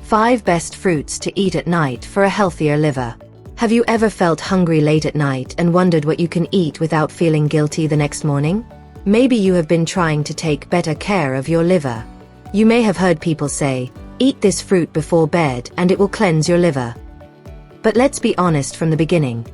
5 best fruits to eat at night for a healthier liver. Have you ever felt hungry late at night and wondered what you can eat without feeling guilty the next morning? Maybe you have been trying to take better care of your liver. You may have heard people say, "Eat this fruit before bed and it will cleanse your liver." But let's be honest from the beginning.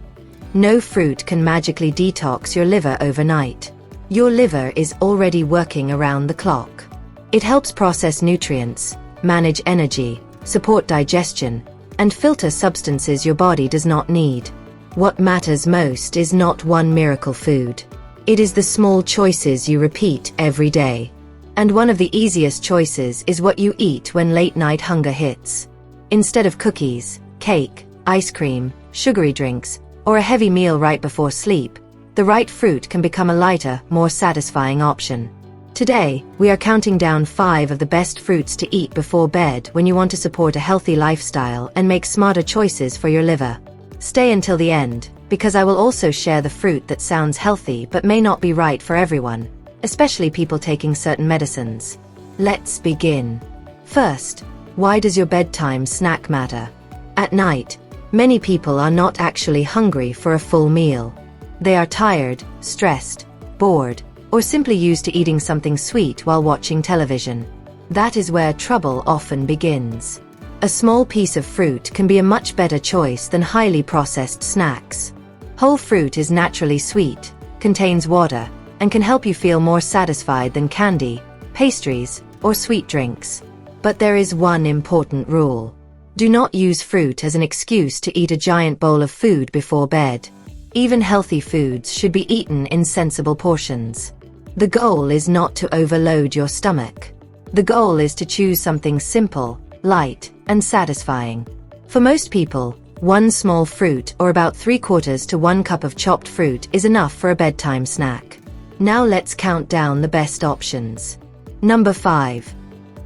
No fruit can magically detox your liver overnight. Your liver is already working around the clock. It helps process nutrients, manage energy, support digestion, and filter substances your body does not need. What matters most is not one miracle food. It is the small choices you repeat every day. And one of the easiest choices is what you eat when late-night hunger hits. Instead of cookies, cake, ice cream, sugary drinks, or a heavy meal right before sleep, the right fruit can become a lighter, more satisfying option. Today, we are counting down 5 of the best fruits to eat before bed when you want to support a healthy lifestyle and make smarter choices for your liver. Stay until the end, because I will also share the fruit that sounds healthy but may not be right for everyone, especially people taking certain medicines. Let's begin. First, why does your bedtime snack matter? At night, many people are not actually hungry for a full meal. They are tired, stressed, bored, or simply used to eating something sweet while watching television. That is where trouble often begins. A small piece of fruit can be a much better choice than highly processed snacks. Whole fruit is naturally sweet, contains water, and can help you feel more satisfied than candy, pastries, or sweet drinks. But there is one important rule. Do not use fruit as an excuse to eat a giant bowl of food before bed. Even healthy foods should be eaten in sensible portions. The goal is not to overload your stomach. The goal is to choose something simple, light, and satisfying. For most people, one small fruit or about 3/4 to 1 cup of chopped fruit is enough for a bedtime snack. Now let's count down the best options. Number 5.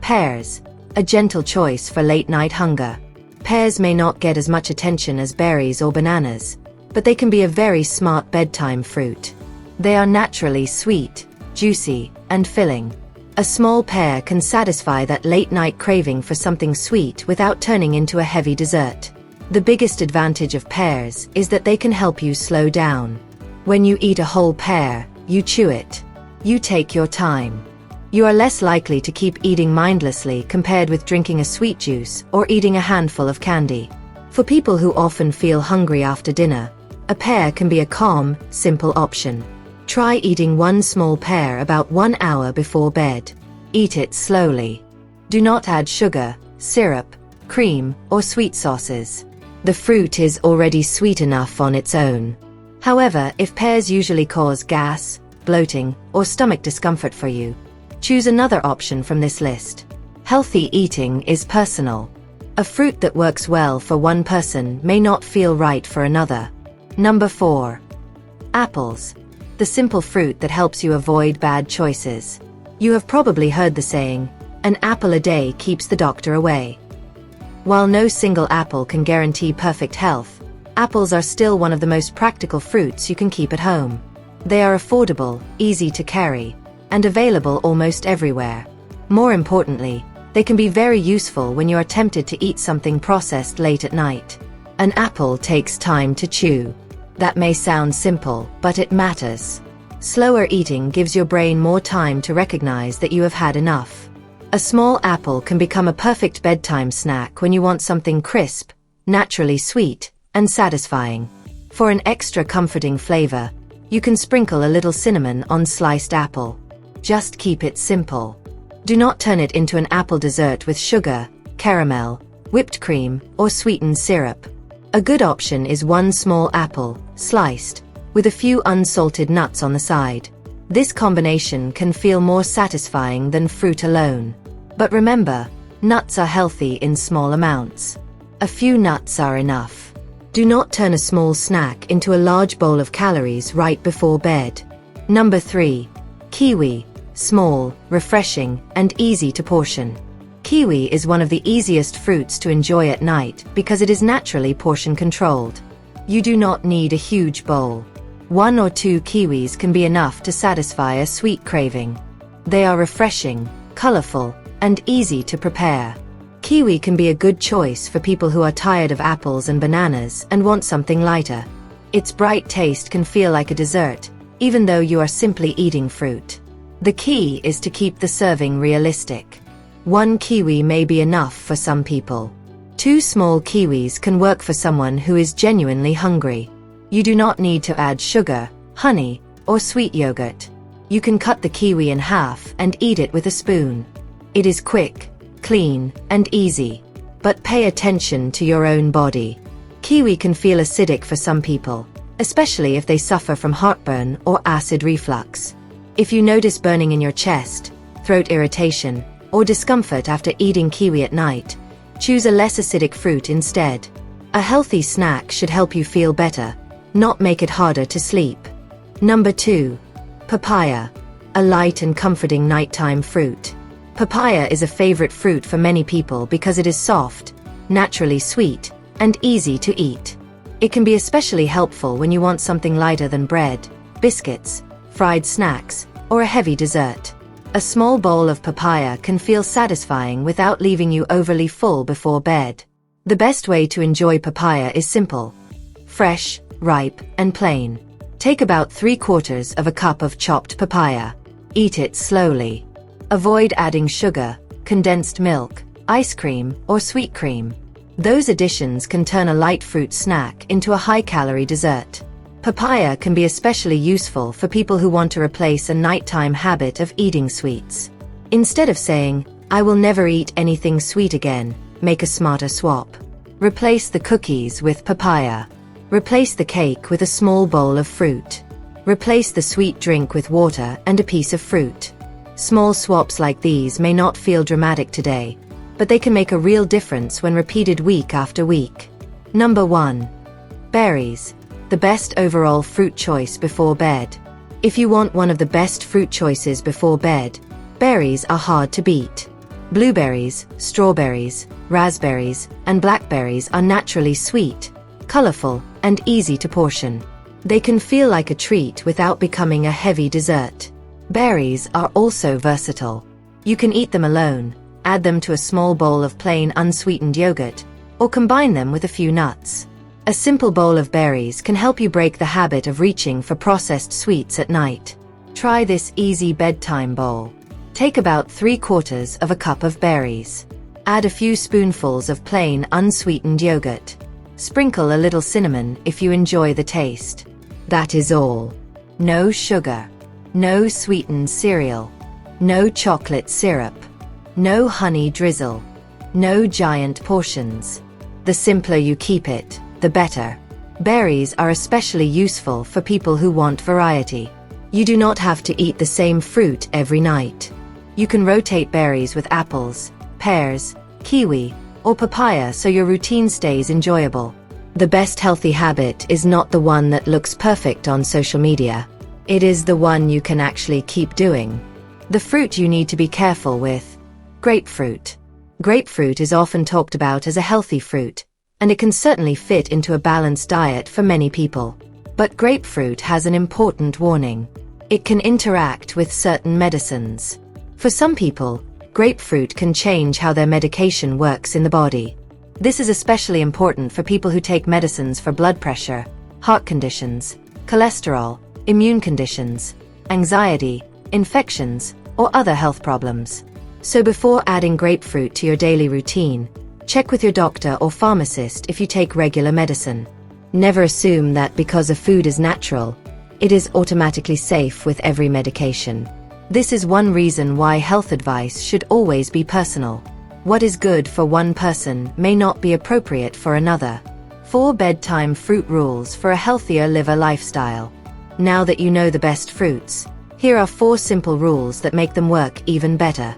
Pears. A gentle choice for late-night hunger. Pears may not get as much attention as berries or bananas, but they can be a very smart bedtime fruit. They are naturally sweet, juicy, and filling. A small pear can satisfy that late-night craving for something sweet without turning into a heavy dessert. The biggest advantage of pears is that they can help you slow down. When you eat a whole pear, you chew it. You take your time. You are less likely to keep eating mindlessly compared with drinking a sweet juice or eating a handful of candy. For people who often feel hungry after dinner, a pear can be a calm, simple option. Try eating one small pear about 1 hour before bed. Eat it slowly. Do not add sugar, syrup, cream, or sweet sauces. The fruit is already sweet enough on its own. However, if pears usually cause gas, bloating, or stomach discomfort for you, choose another option from this list. Healthy eating is personal. A fruit that works well for one person may not feel right for another. Number 4. Apples. The simple fruit that helps you avoid bad choices. You have probably heard the saying, "An apple a day keeps the doctor away." While no single apple can guarantee perfect health, apples are still one of the most practical fruits you can keep at home. They are affordable, easy to carry, and available almost everywhere. More importantly, they can be very useful when you are tempted to eat something processed late at night. An apple takes time to chew. That may sound simple, but it matters. Slower eating gives your brain more time to recognize that you have had enough. A small apple can become a perfect bedtime snack when you want something crisp, naturally sweet, and satisfying. For an extra comforting flavor, you can sprinkle a little cinnamon on sliced apple. Just keep it simple. Do not turn it into an apple dessert with sugar, caramel, whipped cream, or sweetened syrup. A good option is one small apple, sliced, with a few unsalted nuts on the side. This combination can feel more satisfying than fruit alone. But remember, nuts are healthy in small amounts. A few nuts are enough. Do not turn a small snack into a large bowl of calories right before bed. Number 3. Kiwi. Small, refreshing, and easy to portion. Kiwi is one of the easiest fruits to enjoy at night because it is naturally portion controlled. You do not need a huge bowl. 1 or 2 kiwis can be enough to satisfy a sweet craving. They are refreshing, colorful, and easy to prepare. Kiwi can be a good choice for people who are tired of apples and bananas and want something lighter. Its bright taste can feel like a dessert, even though you are simply eating fruit. The key is to keep the serving realistic. 1 kiwi may be enough for some people. 2 small kiwis can work for someone who is genuinely hungry. You do not need to add sugar, honey, or sweet yogurt. You can cut the kiwi in half and eat it with a spoon. It is quick, clean, and easy. But pay attention to your own body. Kiwi can feel acidic for some people, especially if they suffer from heartburn or acid reflux. If you notice burning in your chest, throat irritation, or discomfort after eating kiwi at night, choose a less acidic fruit instead. A healthy snack should help you feel better, not make it harder to sleep. Number 2. Papaya. A light and comforting nighttime fruit. Papaya is a favorite fruit for many people because it is soft, naturally sweet, and easy to eat. It can be especially helpful when you want something lighter than bread, biscuits, fried snacks, or a heavy dessert. A small bowl of papaya can feel satisfying without leaving you overly full before bed. The best way to enjoy papaya is simple: fresh, ripe, and plain. Take about 3/4 of a cup of chopped papaya. Eat it slowly. Avoid adding sugar, condensed milk, ice cream, or sweet cream. Those additions can turn a light fruit snack into a high-calorie dessert. Papaya can be especially useful for people who want to replace a nighttime habit of eating sweets. Instead of saying, "I will never eat anything sweet again," make a smarter swap. Replace the cookies with papaya. Replace the cake with a small bowl of fruit. Replace the sweet drink with water and a piece of fruit. Small swaps like these may not feel dramatic today, but they can make a real difference when repeated week after week. Number 1. Berries. The best overall fruit choice before bed. If you want one of the best fruit choices before bed, berries are hard to beat. Blueberries, strawberries, raspberries, and blackberries are naturally sweet, colorful, and easy to portion. They can feel like a treat without becoming a heavy dessert. Berries are also versatile. You can eat them alone, add them to a small bowl of plain unsweetened yogurt, or combine them with a few nuts. A simple bowl of berries can help you break the habit of reaching for processed sweets at night. Try this easy bedtime bowl. Take about 3/4 of a cup of berries. Add a few spoonfuls of plain unsweetened yogurt. Sprinkle a little cinnamon if you enjoy the taste. That is all. No sugar. No sweetened cereal. No chocolate syrup. No honey drizzle. No giant portions. The simpler you keep it, the better. Berries are especially useful for people who want variety. You do not have to eat the same fruit every night. You can rotate berries with apples, pears, kiwi, or papaya so your routine stays enjoyable. The best healthy habit is not the one that looks perfect on social media. It is the one you can actually keep doing. The fruit you need to be careful with. Grapefruit. Grapefruit is often talked about as a healthy fruit, and it can certainly fit into a balanced diet for many people. But grapefruit has an important warning. It can interact with certain medicines. For some people, grapefruit can change how their medication works in the body. This is especially important for people who take medicines for blood pressure, heart conditions, cholesterol, immune conditions, anxiety, infections, or other health problems. So before adding grapefruit to your daily routine, check with your doctor or pharmacist if you take regular medicine. Never assume that because a food is natural, it is automatically safe with every medication. This is one reason why health advice should always be personal. What is good for one person may not be appropriate for another. 4 bedtime fruit rules for a healthier liver lifestyle. Now that you know the best fruits, here are 4 simple rules that make them work even better.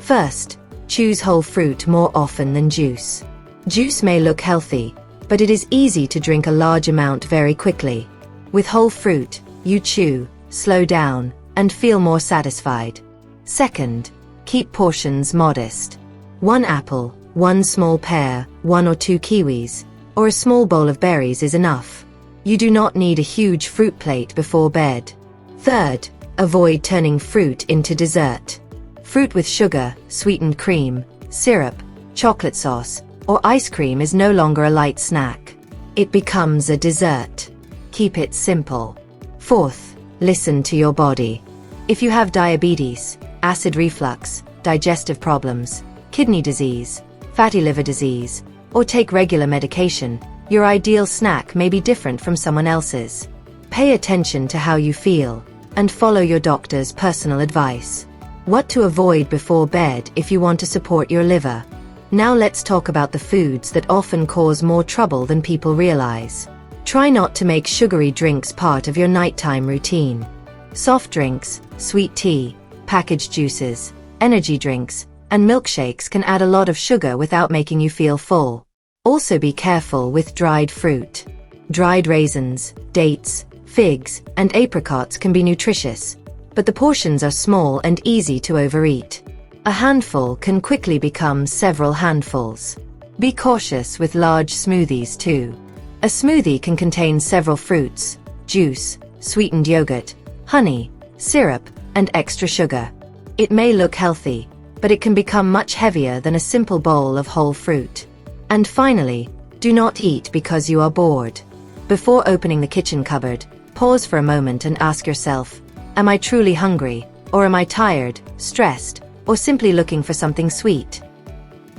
First, choose whole fruit more often than juice. Juice may look healthy, but it is easy to drink a large amount very quickly. With whole fruit, you chew, slow down, and feel more satisfied. Second, keep portions modest. 1 apple, 1 small pear, 1 or 2 kiwis, or a small bowl of berries is enough. You do not need a huge fruit plate before bed. Third, avoid turning fruit into dessert. Fruit with sugar, sweetened cream, syrup, chocolate sauce, or ice cream is no longer a light snack. It becomes a dessert. Keep it simple. Fourth, listen to your body. If you have diabetes, acid reflux, digestive problems, kidney disease, fatty liver disease, or take regular medication, your ideal snack may be different from someone else's. Pay attention to how you feel, and follow your doctor's personal advice. What to avoid before bed if you want to support your liver. Now let's talk about the foods that often cause more trouble than people realize. Try not to make sugary drinks part of your nighttime routine. Soft drinks, sweet tea, packaged juices, energy drinks, and milkshakes can add a lot of sugar without making you feel full. Also be careful with dried fruit. Dried raisins, dates, figs, and apricots can be nutritious, but the portions are small and easy to overeat. A handful can quickly become several handfuls. Be cautious with large smoothies too. A smoothie can contain several fruits, juice, sweetened yogurt, honey, syrup, and extra sugar. It may look healthy, but it can become much heavier than a simple bowl of whole fruit. And finally, do not eat because you are bored. Before opening the kitchen cupboard, pause for a moment and ask yourself, am I truly hungry, or am I tired, stressed, or simply looking for something sweet?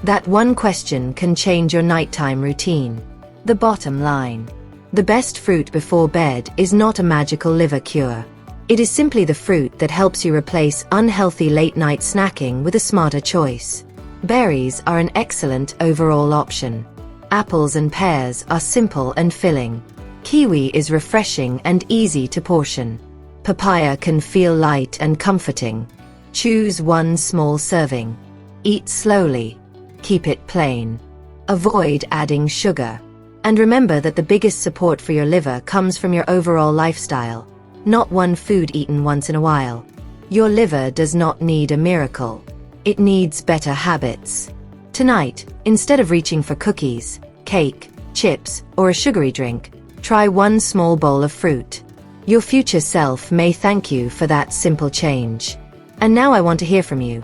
That one question can change your nighttime routine. The bottom line. The best fruit before bed is not a magical liver cure. It is simply the fruit that helps you replace unhealthy late-night snacking with a smarter choice. Berries are an excellent overall option. Apples and pears are simple and filling. Kiwi is refreshing and easy to portion. Papaya can feel light and comforting. Choose one small serving. Eat slowly. Keep it plain. Avoid adding sugar. And remember that the biggest support for your liver comes from your overall lifestyle, not one food eaten once in a while. Your liver does not need a miracle. It needs better habits. Tonight, instead of reaching for cookies, cake, chips, or a sugary drink, try one small bowl of fruit. Your future self may thank you for that simple change. And now I want to hear from you.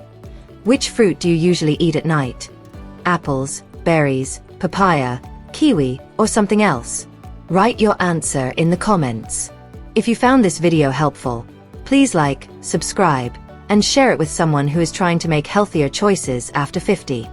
Which fruit do you usually eat at night? Apples, berries, papaya, kiwi, or something else? Write your answer in the comments. If you found this video helpful, please like, subscribe, and share it with someone who is trying to make healthier choices after 50.